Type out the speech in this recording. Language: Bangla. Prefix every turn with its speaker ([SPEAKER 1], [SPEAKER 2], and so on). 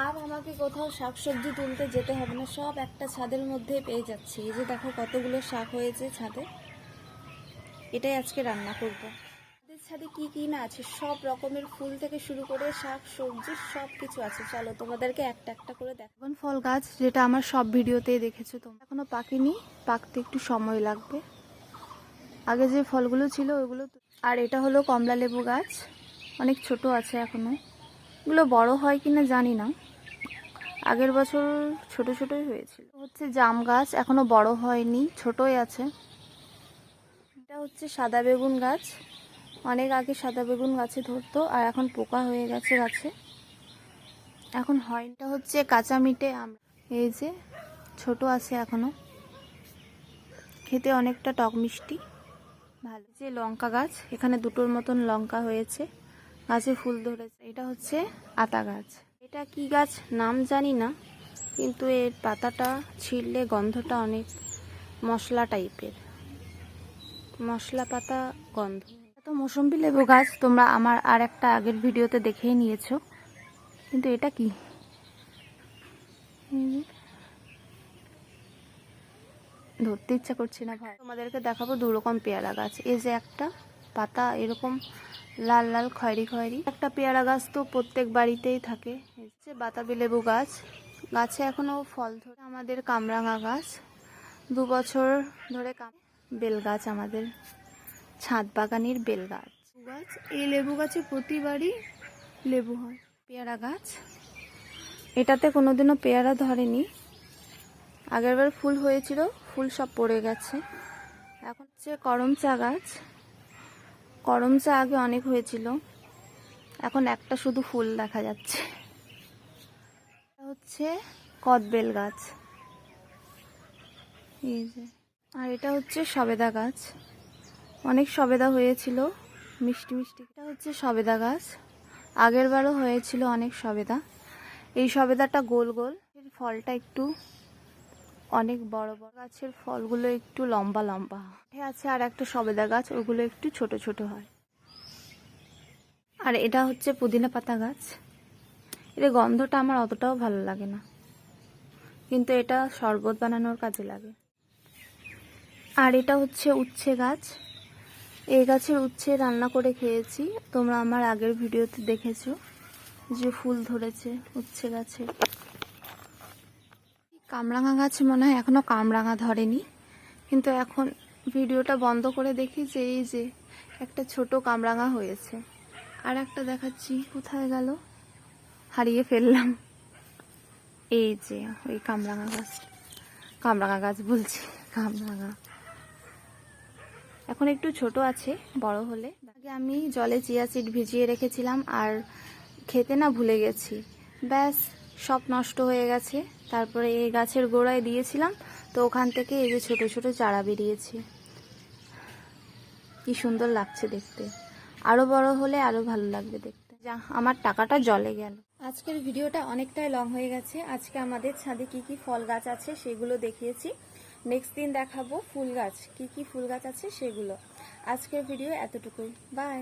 [SPEAKER 1] আর আমাকে কোথাও শাকসবজি তুলতে যেতে হবে না, সব একটা ছাদের মধ্যেই পেয়ে যাচ্ছি। এই যে দেখো কতগুলো শাক হয়েছে ছাদে, এটাই আজকে রান্না করব। আমাদের ছাদে কি কি না আছে, সব রকমের ফুল থেকে শুরু করে শাক সবজি সব কিছু আছে। চলো তোমাদেরকে একটা একটা করে দেখো। ফল গাছ, যেটা আমার সব ভিডিওতেই দেখেছো তোমরা, এখনো পাকেনি, পাকতে একটু সময় লাগবে। আগে যে ফলগুলো ছিল ওইগুলো। আর এটা হলো কমলা লেবু গাছ, অনেক ছোট আছে এখনো, এগুলো বড় হয় কিনা জানি না, আগের বছর ছোট ছোটই হয়েছিল। হচ্ছে জাম গাছ, এখনো বড় হয়নি, ছোটই আছে। এটা হচ্ছে সাদা বেগুন গাছ, অনেক আগে সাদা বেগুন গাছে ধরতো, আর এখন পোকা হয়ে গেছে গাছে, এখন হয়। এটা হচ্ছে কাঁচা মিটে আম, এই যে ছোট আছে এখনো, খেতে অনেকটা টক মিষ্টি, ভালো। যে লঙ্কা গাছ, এখানে দুটোর মতন লঙ্কা হয়েছে, গাছে ফুল ধরেছে। এটা হচ্ছে আতা গাছ, এটা কি গাছ নাম জানি না, কিন্তু এর পাতাটা ছিঁড়লে গন্ধটা অনেক মশলা টাইপের, মশলা পাতা গন্ধ। তো মৌসুম্বি লেবু গাছ, তোমরা আমার আর একটা আগের ভিডিওতে দেখেই নিয়েছো, কিন্তু এটা কি ধরতে ইচ্ছা করছে না ভাই। তোমাদেরকে দেখাবো দু রকম পেয়ারা গাছ। এই যে একটা পাতা এরকম লাল লাল খয়েরি খয়েরি, একটা পেয়ারা গাছ তো প্রত্যেক বাড়িতেই থাকে। হচ্ছে বাতাবি লেবু গাছ, গাছে এখনো ফল ধরে। আমাদের কামরাঙা গাছ, 2 বছর ধরে। বেল গাছ, আমাদের ছাদ বাগানের বেল গাছ। এই লেবু গাছে প্রতিবারই লেবু হয়। পেয়ারা গাছ, এটাতে কোনোদিনও পেয়ারা ধরেনি, আগেরবার ফুল হয়েছিল, ফুল সব পড়ে গেছে। এখন হচ্ছে করম চা গাছ, করম চা আগে অনেক হয়েছিল, এখন একটা শুধু ফুল দেখা যাচ্ছে। এটা হচ্ছে কদবেল গাছ, এই যে। আর এটা হচ্ছে সবেদা গাছ, অনেক সবেদা হয়েছিল, মিষ্টি মিষ্টি। এটা হচ্ছে সবেদা গাছ, আগের বারও হয়েছিল অনেক সবেদা। এই সবেদাটা গোল গোল, এর ফলটা একটু অনেক বড় বড়, গাছের ফলগুলো একটু লম্বা লম্বা আছে। আর একটা সবেদা গাছ, ওগুলো একটু ছোট ছোট হয়। আর এটা হচ্ছে পুদিনা পাতা গাছ, এর গন্ধটা আমার অতটাও ভালো লাগে না, কিন্তু এটা শরবত বানানোর কাজে লাগে। আর এটা হচ্ছে উচ্ছে গাছ, এই গাছের উচ্ছে রান্না করে খেয়েছি, তোমরা আমার আগের ভিডিওতে দেখেছো যে ফুল ধরেছে উচ্ছে গাছে। কামরাঙা গাছ মনে হয় এখনো কামরাঙা ধরেনি, কিন্তু এখন ভিডিওটা বন্ধ করে দেখি যে এই যে একটা ছোট কামরাঙা হয়েছে। আর একটা দেখাচ্ছি, কোথায় গেল, হারিয়ে ফেললাম। এই যে ওই কামরাঙা গাছ, কামরাঙা গাছ বলছি, কামরাঙা এখন একটু ছোট আছে, বড় হলে। আগে আমি জলে চিয়া সিড ভিজিয়ে রেখেছিলাম, আর খেতে না ভুলে গেছি, ব্যাস সব নষ্ট হয়ে গেছে। তারপরে এই গাছের গোড়ায় দিয়েছিলাম, তো ওখান থেকে এই যে ছোট ছোট চারা বেরিয়েছে, কি সুন্দর লাগছে দেখতে, আরো বড় হলে আরো ভালো লাগবে দেখতে। যা, আমার টাকাটা জলে গেল। আজকের ভিডিওটা অনেকটাই লং হয়ে গেছে। আজকে আমাদের ছাদে কি কি ফল গাছ আছে সেগুলো দেখিয়েছি, নেক্সট দিন দেখাবো ফুল গাছ, কি কি ফুল গাছ আছে সেগুলো। আজকের ভিডিও এতটুকুই, বাই।